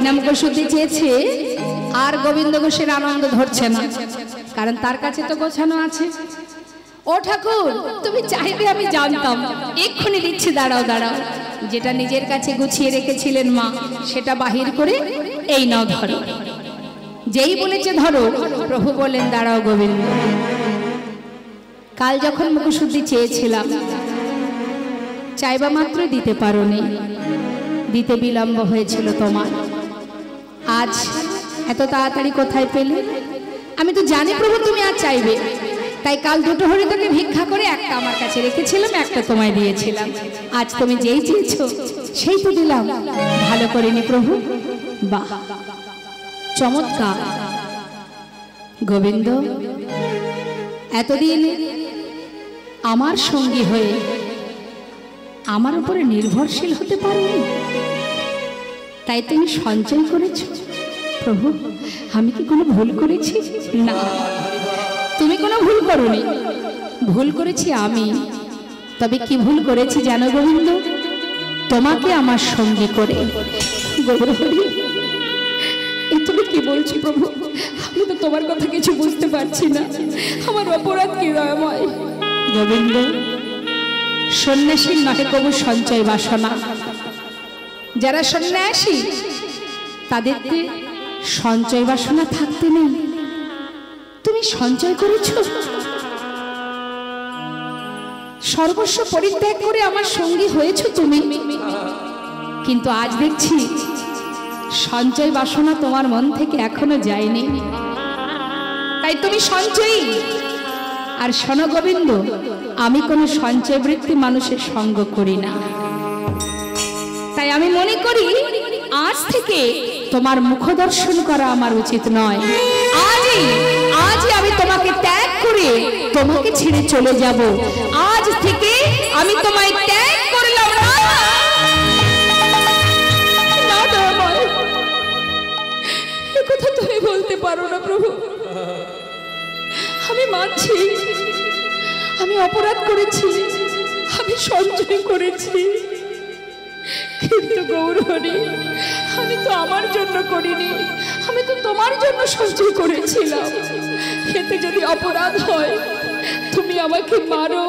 না মুখশুদ্ধি চেয়েছে আর গোবিন্দ ঘোষের আনন্দ ধরছে না, কারণ তার কাছে তো গোছানো আছে। ও ঠাকুর, তুমি চাইবে আমি জানতাম, এক্ষুনি দিচ্ছি, দাঁড়াও দাঁড়াও। যেটা নিজের কাছে গুছিয়ে রেখেছিলেন মা, সেটা বাহির করে এই নাও ধরো। যেই বলেছে ধরো, প্রভু বলেন দাঁড়াও গোবিন্দ, কাল যখন মুখশুদ্ধি চেয়েছিলাম চাইবা মাত্র দিতে পারোনি, দিতে বিলম্ব হয়েছিল তোমার। আজ এত তাড়াতাড়ি কোথায় পেলে? আমি তো জানি প্রভু তুমি আজ চাইবে, তাই কাল দুটো হরিণকে ভিক্ষা করে একটা আমার কাছে রেখেছিলাম, একটা তোমায় দিয়েছিলাম। আজ তুমি যেই চেয়েছো সেই তো দিলাম। ভালো করিনি প্রভু? বাহ, চমৎকার। গোবিন্দ, এতদিন আমার সঙ্গী হয়ে আমার উপরে নির্ভরশীল হতে পারোনি, তাই তুমি সঞ্চয় করেছ। প্রভু, আমি কি কোনো ভুল করেছি? না, তুমি কোনো ভুল করোনি, ভুল করেছি আমি। তবে কি ভুল করেছি জানো গোবিন্দ? তোমাকে আমার সঙ্গী করে। গৌরহরি, এ তুমি কি বলছো প্রভু? আমি তো তোমার কথা কিছু বুঝতে পারছি না, আমার অপরাধ কি দয়াময়? গোবিন্দ, সন্ন্যাসীর নহে কবু সঞ্চয় বাসনা। যারা সন্ন্যাসী তাদেরকে সঞ্চয় বাসনা থাকতে নেই। তুমি সঞ্চয় করেছ, সর্বস্ব পরিত্যাগ করে আমার সঙ্গী হয়েছ তুমি, কিন্তু আজ দেখছি সঞ্চয় বাসনা তোমার মন থেকে এখনো যায়নি, তাই তুমি সঞ্চয়ী। আর শোনো গোবিন্দ, আমি কোনো সঞ্চয় বৃত্তি মানুষের সঙ্গ করি না, তাই আমি মনে করি আজ থেকে তোমার মুখ দর্শন করা আমার উচিত নয়। আজই আমি তোমাকে ত্যাগ করে তোমাকে ছেড়ে চলে যাব। আজ থেকে আমি তোমায় ত্যাগ করলাম। এ কথা তুমি বলতে পারো না প্রভু। আমি মানছি আমি অপরাধ করেছি, আমি সঞ্চয় করেছি, কিন্তু গৌরহরি, আমি তো আমার জন্য করিনি, আমি তো তোমার জন্য সঞ্চয় করেছিলাম। এতে যদি অপরাধ হয় তুমি আমাকে মারো,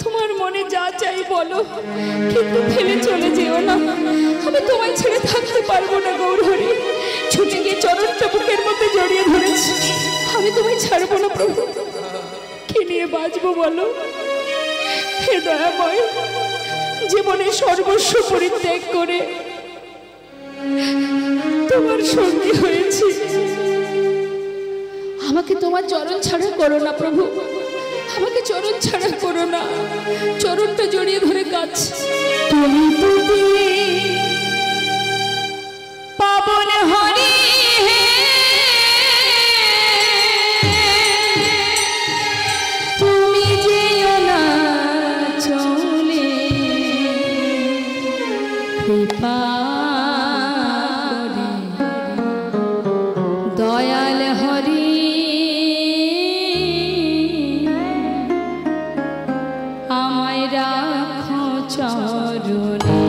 তোমার মনে যা চাই বলো, কিন্তু ফেলে চলে যেও না। আমি তোমায় ছেড়ে থাকতে পারবো না গৌরহরি। ছুটে গিয়ে চরণটা বুকের মধ্যে জড়িয়ে ধরেছি। আমি তোমায় ছাড়বো না প্রভু। কি নিয়ে বাঁচবো বলো? হে দয়াময়, জীবনে সর্বস্ব পরিত্যাগ করে তোমার সঙ্গী হয়েছি, আমাকে তোমার চরণ ছাড়া করো না প্রভু, আমাকে চরণ ছাড়া করো না। চরণটা জড়িয়ে ধরে কাঁদছি। তুমি পাবন হরি হে, তুমি যেও না চলে, কৃপা দয়াল হরি আমায় রাখো চরণে।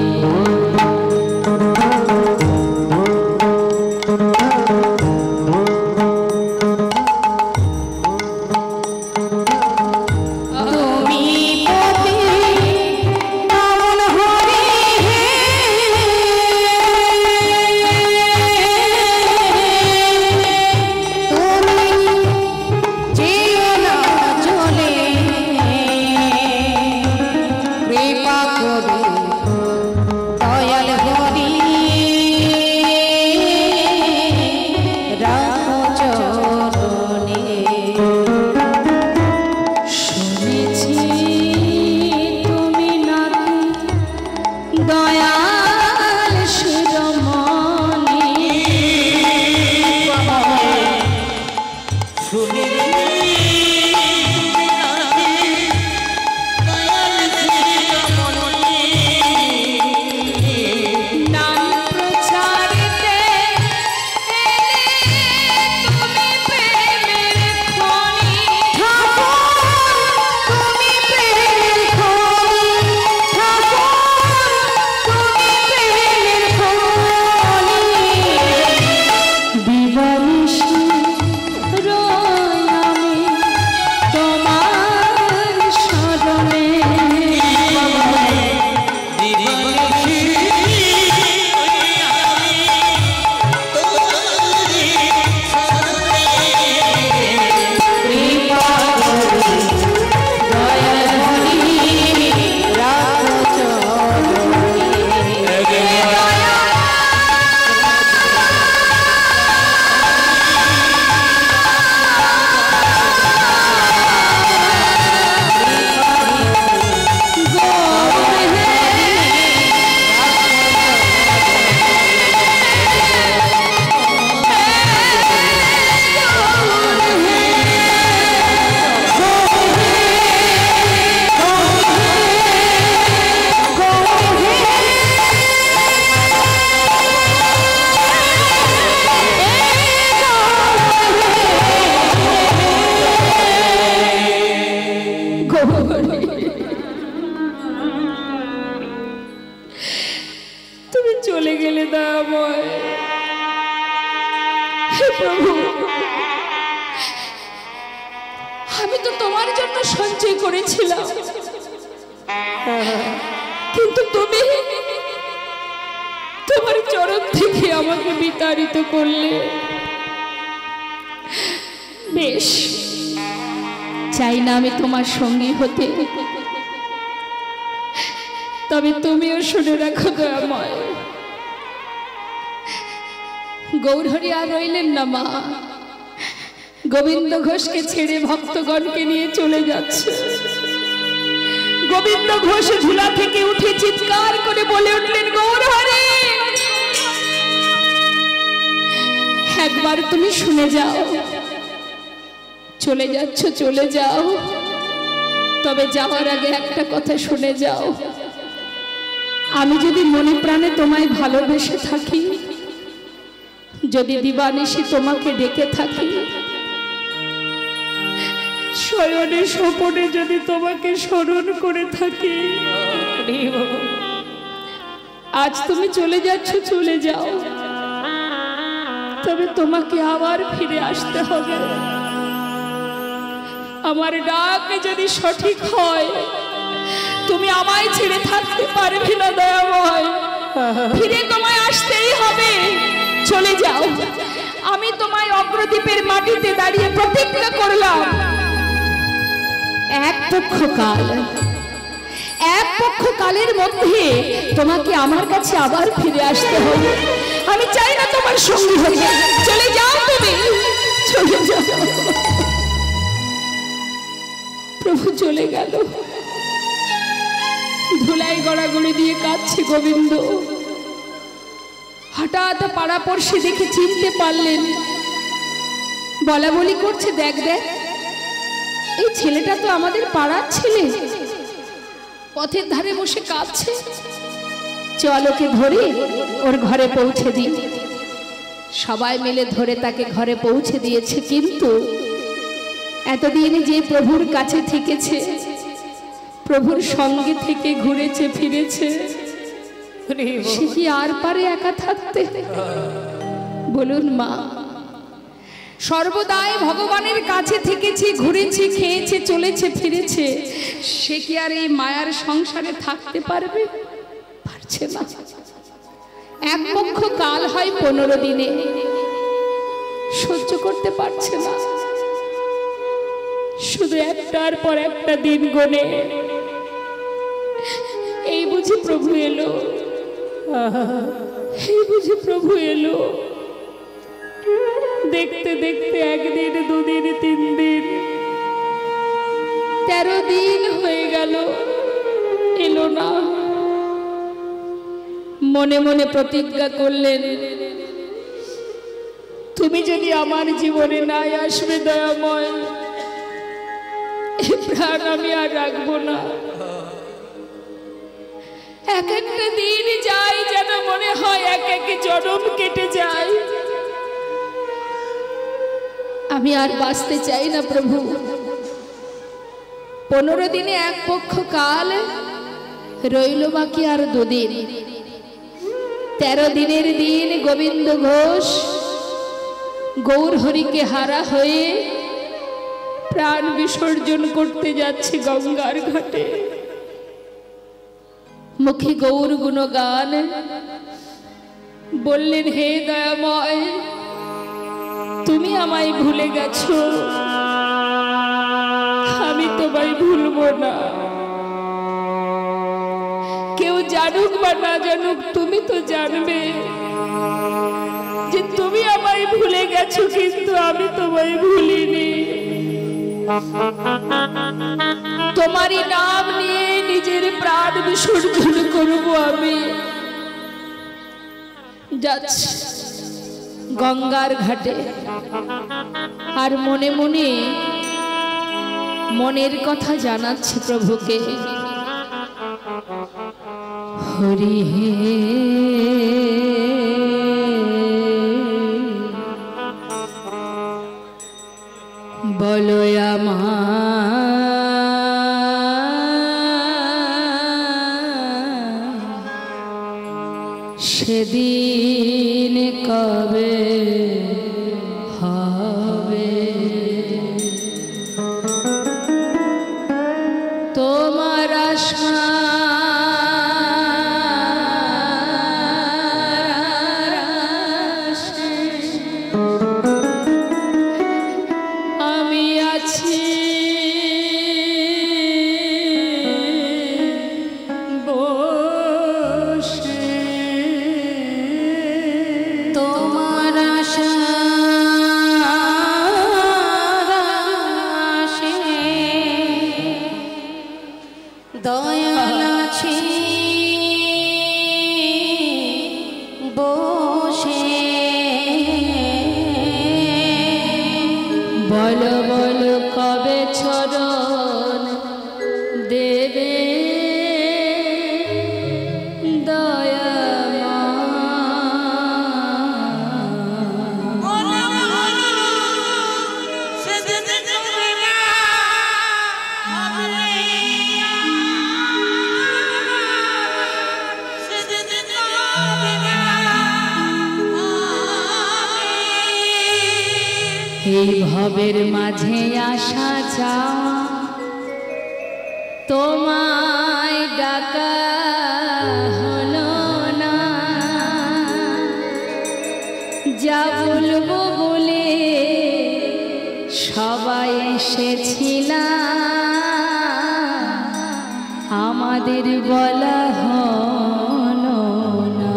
প্রভু, আমি তো তোমার জন্য সঞ্চয় করেছিলাম, কিন্তু তুমি তোমার চরণ থেকে আমাকে বিতাড়িত করলে। বেশ, চাই না আমি তোমার সঙ্গী হতে, তবে তুমিও শুনে রাখো দয়াময়, গৌরহরি আর রইলেন না মা, গোবিন্দ ঘোষকে ছেড়ে ভক্তগণকে নিয়ে চলে যাচ্ছে। গোবিন্দ ঘোষ ঝুলা থেকে উঠে চিৎকার করে বলে উঠলেন, গৌরহরি, একবার তুমি শুনে যাও, চলে যাচ্ছ চলে যাও, তবে যাওয়ার আগে একটা কথা শুনে যাও। আমি যদি মনে প্রাণে তোমায় ভালোবেসে থাকি, যদি দিবানিশি তোমাকে ডেকে থাকি, শয়নে স্বপনে যদি তোমাকে স্মরণ করে থাকি, আজ তুমি চলে যাচ্ছ চলে যাও, তবে তোমাকে আবার ফিরে আসতে হবে। আমার ডাক যদি সঠিক হয়, তুমি আমায় ছেড়ে থাকতে পারবে না দয়াময়, ফিরে তোমায় আসতেই হবে। চলে যাও, আমি তোমায় অগ্রদ্বীপের মাটিতে দাঁড়িয়ে প্রতিজ্ঞা করলাম, এক পক্ষ কালের মধ্যে তোমাকে আমার কাছে আবার ফিরে আসতে হবে। আমি চাই না তোমার সঙ্গী হতে। চলে যাও, তুমি চলে যাও। প্রভু চলে গেল। ধুলাই গড়াগড়ি দিয়ে কাঁদছে গোবিন্দ। হঠাৎ পাড়াপড়শি দেখে চিনতে পারলেন, বলা বলি করছে, দেখ দেখ, এই ছেলেটা তো আমাদের পাড়ার ছেলে, পথের ধারে বসে কাঁদছে, চল ওকে ধরে ওর ঘরে পৌঁছে দিই। সবাই মিলে ধরে তাকে ঘরে পৌঁছে দিয়েছে। কিন্তু এতদিন যে প্রভুর কাছে থেকেছে, প্রভুর সঙ্গে থেকে ঘুরেছে ফিরেছে, সে কি আর পারে একা থাকতে? বলুন মা, সর্বদাই ভগবানের কাছে থেকেছে, ঘুরেছে, খেয়েছে, চলেছে, ফিরেছে, সে কি আর এই মায়ার সংসারে থাকতে পারবে? পারছে না। এক পক্ষ কাল হয় 15 দিনে, সহ্য করতে পারছে না। শুধু একটার পর একটা দিন গনে এই বুঝি প্রভু এলো, এই বুঝি প্রভু এলো। দেখতে দেখতে একদিন, দুদিন, 3 দিন, 13 দিন হয়ে গেল, এলো না। মনে মনে প্রতিজ্ঞা করলেন, তুমি যদি আমার জীবনে নাই আসবে দয়াময়, প্রাণ আমি আর রাখবো না। এক একটা দিন যায় যেন মনে হয় এক এক জনম কেটে যায়। আমি আর বাঁচতে চাই না প্রভু। 15 দিনে এক পক্ষ কাল, রইল বাকি আর 2 দিন। 13 দিনের দিন গোবিন্দ ঘোষ গৌরহরিকে হারা হয়ে প্রাণ বিসর্জন করতে যাচ্ছে গঙ্গার ঘাটে। মুখে গৌর গুণগান, বললেন, হে দয়াময়, তুমি আমায় ভুলে গেছো, আমি তোমায় ভুলবো না। কেউ জানুক বা না জানুক, তুমি তো জানবে যে তুমি আমায় ভুলে গেছো, কিন্তু আমি তোমায় ভুলিনি। তোমারই নাম নিয়ে নিজের প্রাণ বিসর্জন করবো আমি। যাচ্ছি গঙ্গার ঘাটে, আর মনে মনে মনের কথা জানাচ্ছে প্রভুকে। হরি হে বলো সেদিন কবে বলো বলো কবে চরণ দেবে এই ভবের মাঝে আসা যাওয়া তোমায় ডাকা হলো না, যা বলবো বলে সবাই এসেছিলাম, আমাদের বলা হলো না।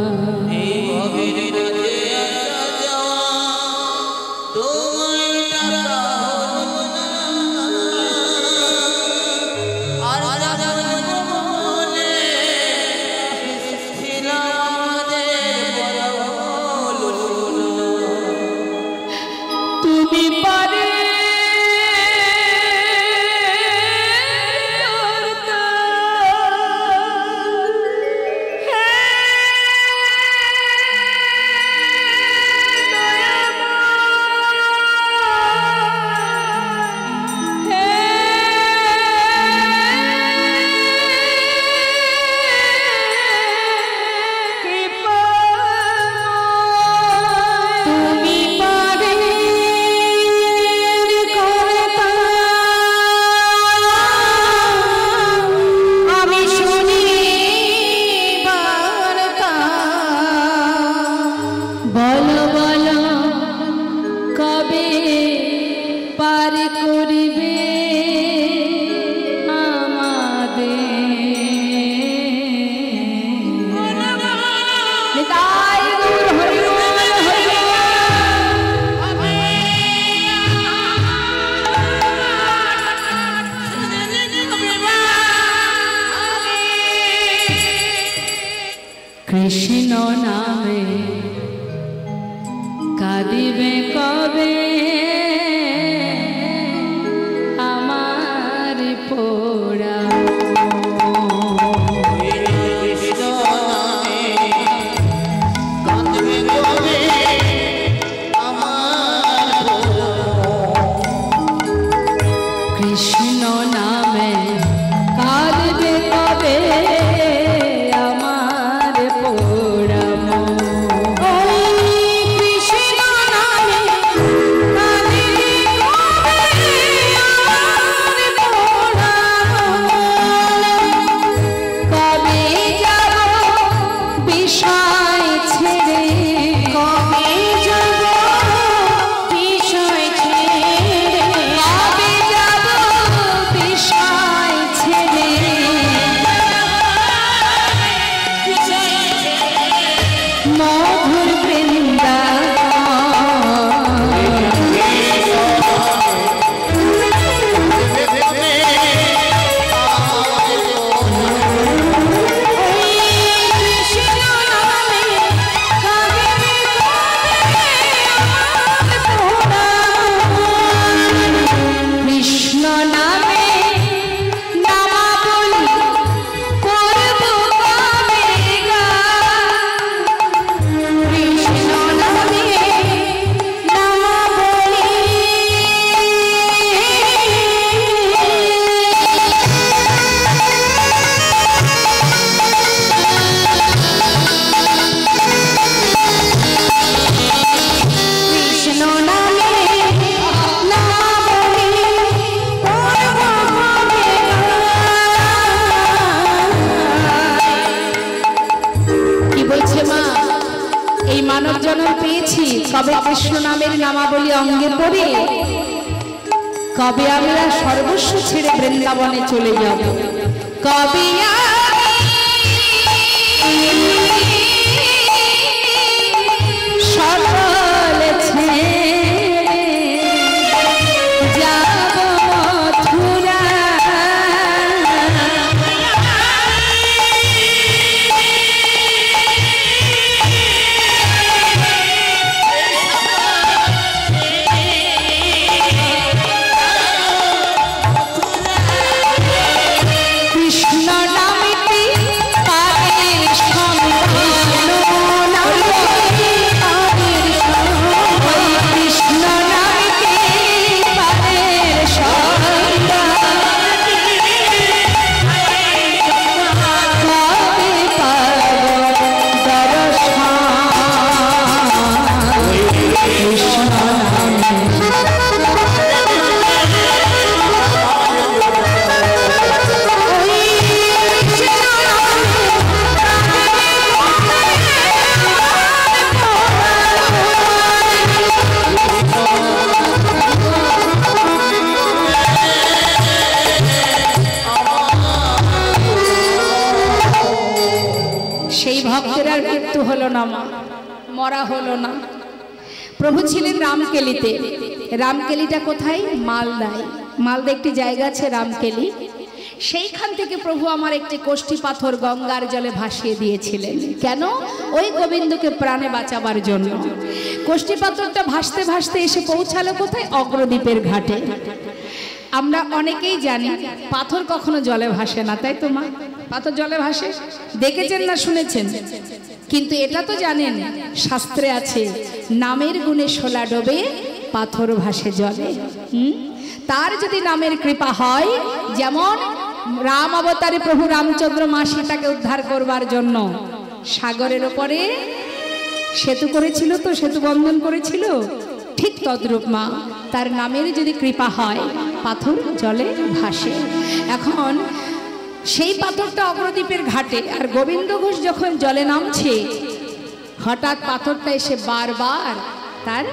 কৃষ্ণ নামে কাঁদিবে কবে আমার পোড়া, কৃষ্ণ নামে কাঁদিবে কবে মানব জন্ম পেয়েছি কবে কৃষ্ণ নামের নামাবলী অঙ্গে পড়ে, কবে আমরা সর্বস্ব ছেড়ে বৃন্দাবনে চলে যাব, কবে সকল ছেড়ে যাব মথুরা, হলো না মা, মরা হলো না। প্রভু ছিলেন রামকেলিতে। রামকেলিটা কোথায়? মালদায়। মালদা একটি জায়গা আছে রামকেলি, সেইখান থেকে প্রভু আমার একটি কোষ্ঠী পাথর গঙ্গার জলে ভাসিয়ে দিয়েছিলেন। কেন? ওই গোবিন্দকে প্রাণে বাঁচাবার জন্য। কোষ্ঠী পাথরটা ভাসতে ভাসতে এসে পৌঁছালো কোথায়? অগ্রদ্বীপের ঘাটে। আমরা অনেকেই জানি পাথর কখনো জলে ভাসে না, তাই তো মা? পাথর জলে ভাসে দেখেছেন না শুনেছেন? কিন্তু এটা তো জানেন, শাস্ত্রে আছে নামের গুণে শোলা ডোবে, পাথর ভাসে জলে। তার যদি নামের কৃপা হয়, যেমন রাম অবতারে প্রভু রামচন্দ্র মা সীতাকে উদ্ধার করবার জন্য সাগরের ওপরে সেতু করেছিল, তো সেতু বন্ধন করেছিল, ঠিক তদ্রূপ মা তার নামের যদি কৃপা হয়, পাথর জলে ভাসে। এখন সেই পাথরটা অগ্রদ্বীপের ঘাটে, আর গোবিন্দ ঘোষ যখন জলে নামছে, হঠাৎ পাথরটা এসে বারবার তার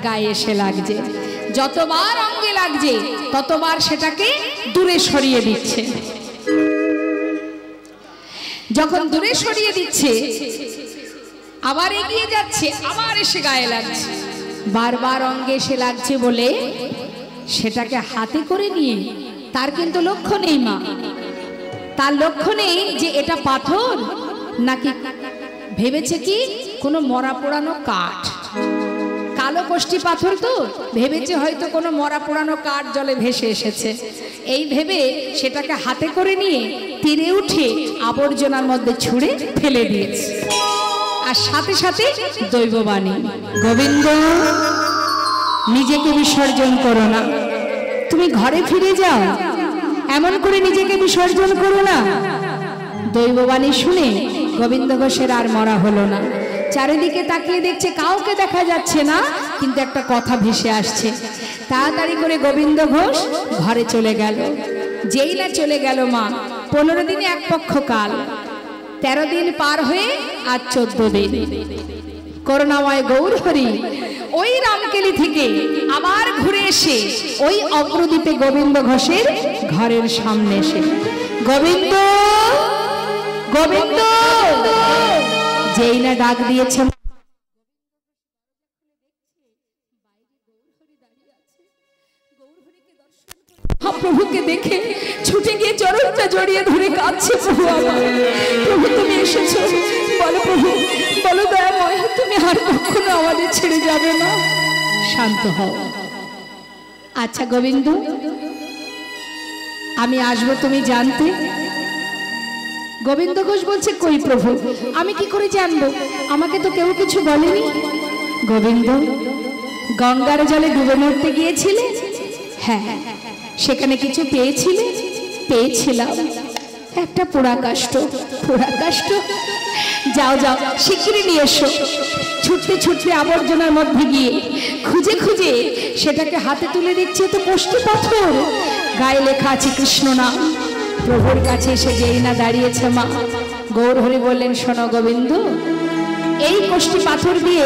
গায়ে এসে লাগছে। যতবার অঙ্গে লাগছে ততবার সেটাকে দূরে সরিয়ে দিচ্ছে। যখন দূরে সরিয়ে দিচ্ছে, আবার এগিয়ে যাচ্ছে, আবার এসে গায়ে লাগছে। বারবার অঙ্গে এসে লাগছে বলে সেটাকে হাতে করে নিয়ে, তার কিন্তু লক্ষ্য নেই মা, তার লক্ষ্য নেই যে এটা পাথর নাকি, ভেবেছে কি কোনো মরা পোড়ানো কাঠ, কালো কোষ্ঠী পাথর তো ভেবেছে হয়তো কোনো মরা পোড়ানো কাঠ জলে ভেসে এসেছে। এই ভেবে সেটাকে হাতে করে নিয়ে তীরে উঠে আবর্জনার মধ্যে ছুঁড়ে ফেলে দিয়েছে। আর সাথে সাথে দৈববাণী, গোবিন্দ নিজেকে বিসর্জন করো না, তুমি ঘরে ফিরে যাও, এমন করে নিজেকে বিসর্জন করো না। দৈববাণী শুনে গোবিন্দ ঘোষের আর মরা হলো না। চারিদিকে তাকিয়ে দেখছে কাউকে দেখা যাচ্ছে না, কিন্তু একটা কথা ভেসে আসছে। তাড়াতাড়ি করে গোবিন্দ ঘোষ ঘরে চলে গেল। যেই না চলে গেল মা, 15 দিনে এক পক্ষ কাল, 13 দিন পার হয়ে আজ 14 দিন। করুণাময় গৌর হরি ওই রামকেলি থেকে আবার ঘুরে এসে ওই অগ্রদ্বীপে গোবিন্দ ঘোষের ঘরের সামনে এসে, গোবিন্দ গোবিন্দ যেই না ডাক দিয়েছে, প্রভুকে দেখে ছুটে গিয়ে চরণটা জড়িয়ে ধরে কাঁদছে। প্রভু আমার, প্রভু তুমি এসেছো, বলো প্রভু, বলো দয়াময়, তুমি আর কখনো আমাদের ছেড়ে যাবে না। শান্ত হও। আচ্ছা গোবিন্দ, আমি আসবো তুমি জানতে? গোবিন্দ ঘোষ বলছে, কই প্রভু, আমি কি করে জানবো? আমাকে তো কেউ কিছু বলেনি। গোবিন্দ, গঙ্গার জলে ডুবে মরতে গিয়েছিলে? হ্যাঁ। সেখানে কিছু পেয়েছিলে? পেয়েছিলাম, একটা পোড়া কাষ্ঠ। পোড়া কাষ্ঠ? যাও যাও, শিগগিরই নিয়ে এসো। ছুটতে ছুটতে আবর্জনার মধ্যে গিয়ে খুঁজে খুঁজে সেটাকে হাতে তুলে দিচ্ছে, তো কোষ্ঠী পাথর, গায়ে লেখা আছে কৃষ্ণ নাম। প্রভুর কাছে এসে যেই না দাঁড়িয়েছে মা, গৌরহরি বললেন, শোনো গোবিন্দ, এই কোষ্ঠী পাথর দিয়ে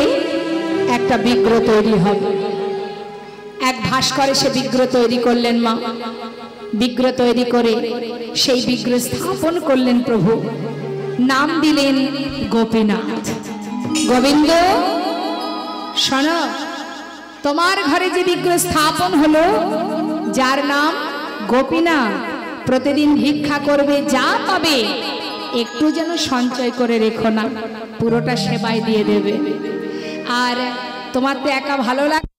একটা বিগ্রহ তৈরি হবে। এক ভাস্করে সে বিগ্রহ তৈরি করলেন মা। বিগ্রহ তৈরি করে সেই বিগ্রহ স্থাপন করলেন প্রভু, নাম দিলেন গোপীনাথ। গোবিন্দ শোনো, তোমার ঘরে যে বিগ্রহ স্থাপন হলো, যার নাম গোপীনাথ, প্রতিদিন ভিক্ষা করবে, যা পাবে একটু যেন সঞ্চয় করে রেখো না, পুরোটা সেবায় দিয়ে দেবে। আর তোমার তো একা ভালো লাগে,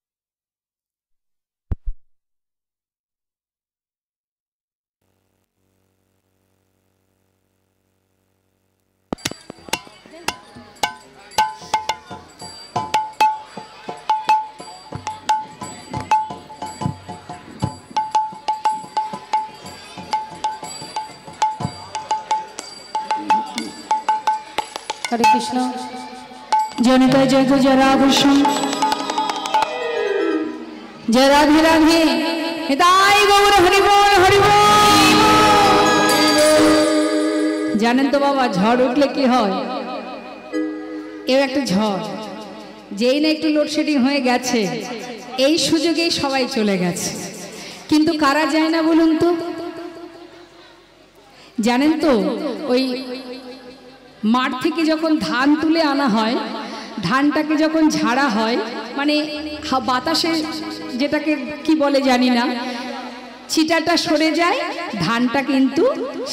হরে কৃষ্ণ। জনিত জয় জয় রাধেশ্যাম, জয় রাধে রাধে, নিতাই গৌর হরি বল, হরি বল। জানেন তো বাবা, ঝড় উঠলে কি হয়? এও একটা ঝড়, যেই না একটু লোডশেডিং হয়ে গেছে, এই সুযোগেই সবাই চলে গেছে। কিন্তু কারা যায় না বলুন তো? জানেন তো, ওই মাঠ থেকে যখন ধান তুলে আনা হয়, ধানটাকে যখন ঝাড়া হয়, মানে বাতাসে যেটাকে কি বলে জানি না, চিটাটা সরে যায়, ধানটা কিন্তু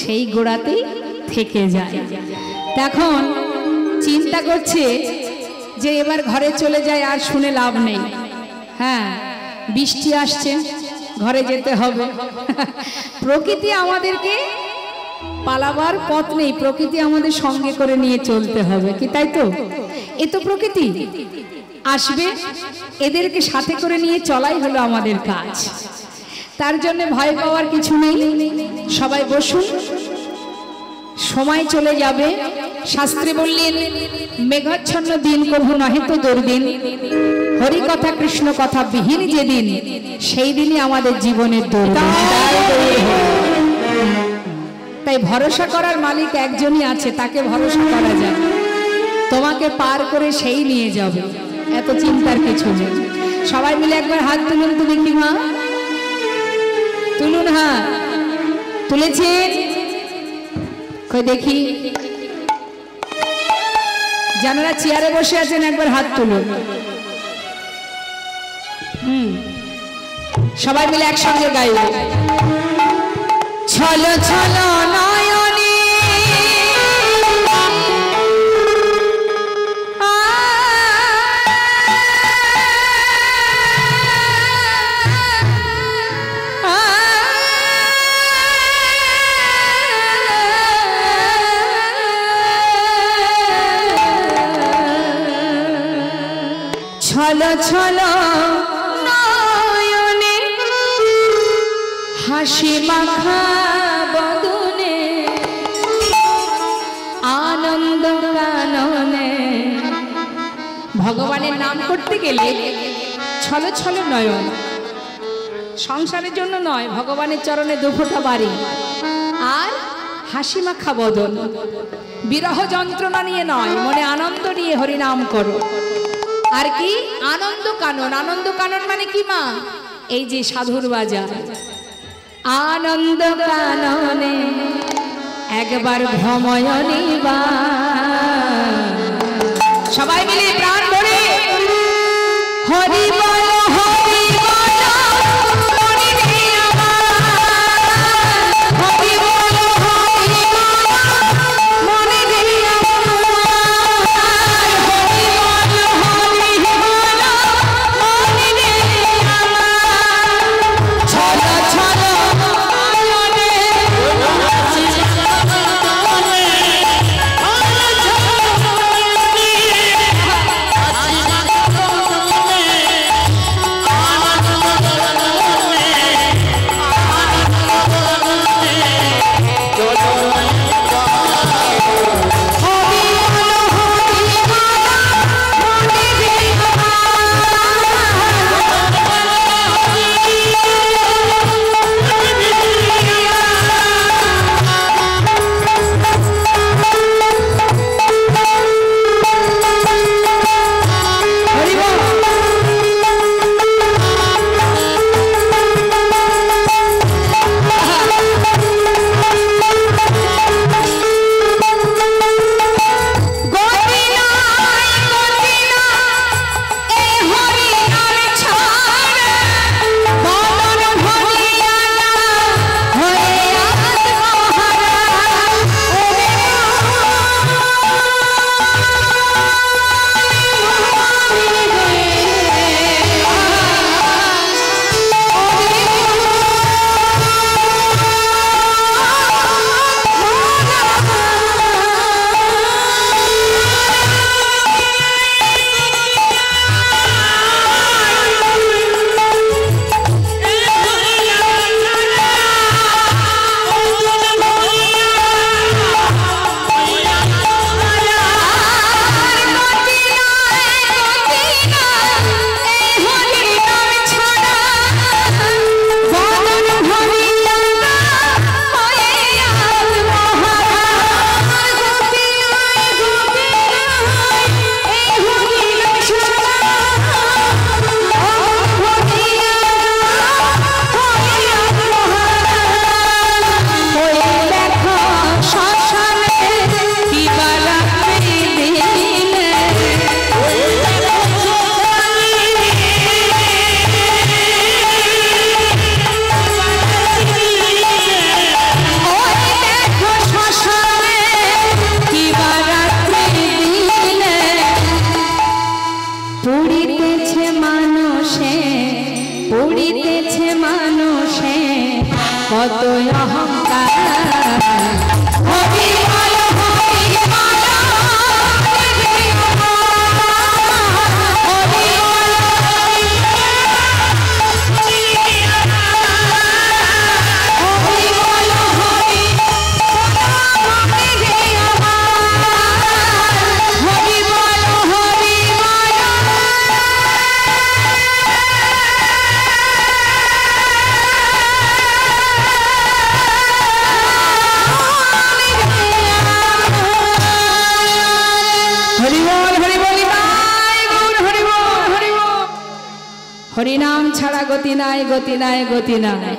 সেই গোড়াতেই থেকে যায়। তখন চিন্তা করছে যে এবার ঘরে চলে যায়, আর শুনে লাভ নেই। হ্যাঁ, বৃষ্টি আসছে, ঘরে যেতে হবে। প্রকৃতি আমাদেরকে পালাবার পথ নেই, প্রকৃতি আমাদের সঙ্গে করে নিয়ে চলতে হবে, কি তাই তো? এ তো প্রকৃতি আসবে, এদেরকে সাথে করে নিয়ে চলাই হলো আমাদের কাজ। তার জন্য ভয় পাওয়ার কিছু নেই। সবাই বসুন, সময় চলে যাবে। শাস্ত্রে বললেন, মেঘাচ্ছন্ন দিন কভু নহে তো দুর্দিন, হরি কথা কৃষ্ণ কথা বিহীন যেদিন, সেই দিনই আমাদের জীবনের দুর্দিন। তাই ভরসা করার মালিক একজনই আছে, তাকে ভরসা করা যায়। তোমাকে পার করে সেই নিয়ে যাবে, এত চিন্তার কিছু নেই। সবাই মিলে একবার হাত তুলুন তো দেখি মা, তুলুন হাত। তুলেছেন? কই দেখি। যারা চেয়ারে বসে আছেন একবার হাত তুলুন। সবাই মিলে একসঙ্গে গাইব। ছলো ছলো নয়নে ছলো ছলো নয়নে হাসি মাখা বদনে আনন্দ কাননে। ভগবানের নাম করতে গেলে ছলো ছলো নয়ন, সংসারের জন্য নয়, ভগবানের চরণে দুফোঁটা বাড়ি, আর হাসি মাখা বদন, বিরহ যন্ত্রণা নিয়ে নয়, মনে আনন্দ নিয়ে হরিনাম করো। আর কি আনন্দ কানন, আনন্দ কানন মানে কি মা? এই যে সাধুর বাজার, আনন্দ কাননে একবার ভ্রময়নী বা। সবাই মিলে প্রাণ ভরে হরি বল হরি বল, মনে রে আমার, হরি বল হরি বল, মনে রে আমার, হরি বল হরি বল, মনে রে আমার। ছলো ছলো নয়নে পুড়িতেছে মানুষে, পুড়িতেছে মানুষে কত অহংকার। হরিনাম ছাড়া গতি নাই, গতি নাই, গতি নাই।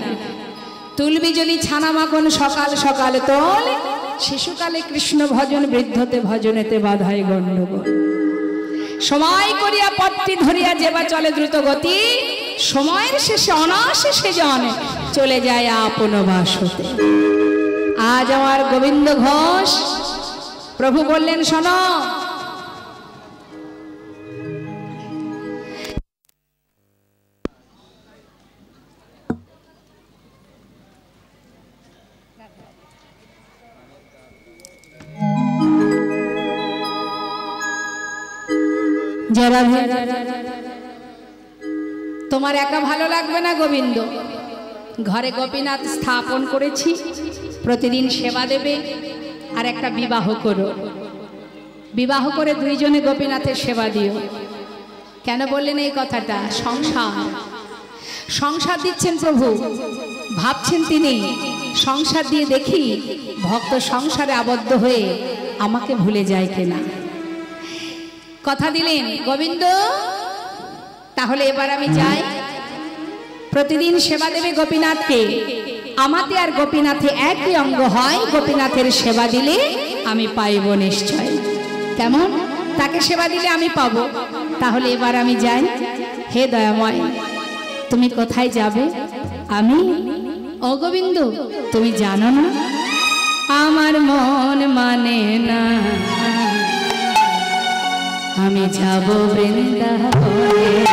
তুলবি যদি ছানা মাখন সকাল সকাল তোল, শিশুকালে কৃষ্ণ ভজন, বৃদ্ধতে ভজনেতে বাধায় গণ্ডগোল। সময় করিয়া পথটি ধরিয়া যেবা চলে দ্রুত গতি, সময়ের শেষে অনাশেষে জন চলে যায় আপন বাসতে। আজ আমার গোবিন্দ ঘোষ প্রভু বললেন, শোনো, তোমার একা ভালো লাগবে না গোবিন্দ, ঘরে গোপীনাথ স্থাপন করেছি, প্রতিদিন সেবা দেবে, আর একটা বিবাহ করো, বিবাহ করে দুইজনে গোপীনাথের সেবা দিও। কেন বললেন এই কথাটা? সংসার, সংসার দিচ্ছেন প্রভু, ভাবছেন তিনি সংসার দিয়ে দেখি ভক্ত সংসারে আবদ্ধ হয়ে আমাকে ভুলে যায় কিনা। কথা দিলেন গোবিন্দ, তাহলে এবার আমি যাই, প্রতিদিন সেবা দেবে গোপীনাথকে, আমাতে আর গোপীনাথে একই অঙ্গ হয়, গোপীনাথের সেবা দিলে আমি পাইব নিশ্চয়। কেমন? তাকে সেবা দিলে আমি পাবো। তাহলে এবার আমি যাই। হে দয়াময়, তুমি কোথায় যাবে? আমি? ও গোবিন্দ, তুমি জানো না আমার মন মানে না, আমি যাব বৃন্দাবনে।